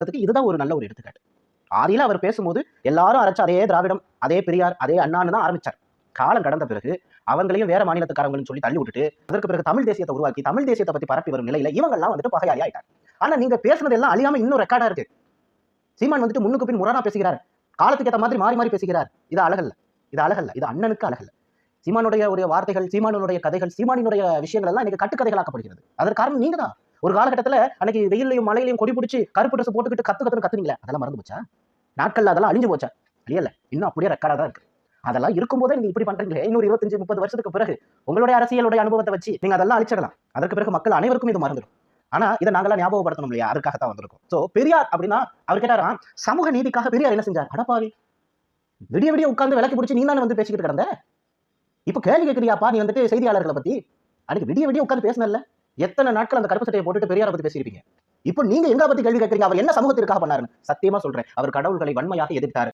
அதுக்கு இதுதான் ஒரு நல்ல ஒரு எடுத்துக்காட்டு. ஆதியில அவர் பேசும்போது எல்லாரும் அரைச்ச அதே திராவிடம், அதே பெரியார், அதே அண்ணான்னு தான் ஆரம்பிச்சார். காலம் கடந்த பிறகு அவங்களையும் வேற மாநிலத்துக்காரங்கன்னு சொல்லி தள்ளி விட்டுட்டு, அதற்கு பிறகு தமிழ் தேசியத்தை உருவாக்கி, தமிழ் தேசியத்தை பத்தி பரப்பி வரும் நிலையில இவங்கெல்லாம் வந்துட்டு பகையாளி ஆயிட்டாங்க. ஆனா நீங்க பேசுனது எல்லாம் அழியாம இன்னும் ரெக்கார்டா இருக்கு. சீமான் வந்துட்டு முன்னுக்கு பின் முரணா பேசுகிறார். காலத்துக்கு ஏத்த மாதிரி மாறி மாறி பேசுகிறார். இது அழகல்ல. இது அழகல்ல. இது அண்ணனுக்கு அழகல்ல. சீமானுடைய வார்த்தைகள், சீமானுடைய கதைகள், சீமானினுடைய விஷயங்கள் எல்லாம் இன்னைக்கு கட்டுக்கதைகளாக்கப்படுகிறது. அதற்கு காரணம் நீங்க தான். ஒரு காலகட்டத்துல அன்னைக்கு வெயிலையும் மழையிலையும் கொடி பிடிச்சி கருப்பு ட்ரெஸ் போட்டுக்கிட்டு கத்துன்னு கத்துனீங்களே, அதெல்லாம் மறந்து போச்சா? நாட்கள்ல அதெல்லாம் அழிஞ்சு போச்சா? அழியல. இன்னும் அப்படியே ரெக்கார்டா தான் இருக்கு. அதெல்லாம் இருக்கும்போதே நீங்க இப்படி பண்றீங்களே, இன்னொரு 25, 30 வருஷத்துக்கு பிறகு உங்களுடைய அரசியலுடைய அனுபவத்தை வச்சு நீங்க அதெல்லாம் அழிச்சிடலாம். அதற்கு பிறகு மக்கள் அனைவருக்கும் இது மறந்துடும். ஆனா இதை நாங்களாம் ஞாபகப்படுத்தணும் இல்லையா? அதுக்காகத்தான் வந்திருக்கும். சோ பெரியார் அப்படின்னா அவர் கேட்டாராம், சமூக நீதிக்காக பெரியார் என்ன செஞ்சார்? அடப்பாவி, விடிய விடிய உட்கார்ந்து விளக்கி பிடிச்சி நீ தானே வந்து பேசிக்கிட்டு கிடந்த. இப்ப கேள்வி கேட்கிறியாப்பா நீ வந்துட்டு செய்தியாளர்களை பத்தி? அதுக்கு விடிய விடிய உட்கார்ந்து பேசினல்ல, எத்தனை நாட்கள் அந்த கருப்பு சட்டையை போட்டுட்டு பெரியாரை பத்தி பேசியிருப்பீங்க. இப்போ நீங்க எங்களை பத்தி கேள்வி கேட்கறீங்க. அவர் என்ன சமூகத்திற்காக பண்ணாருன்னு? சத்தியமா சொல்றேன், அவர் கடவுள்களை வன்மையாக எதிர்த்தார்.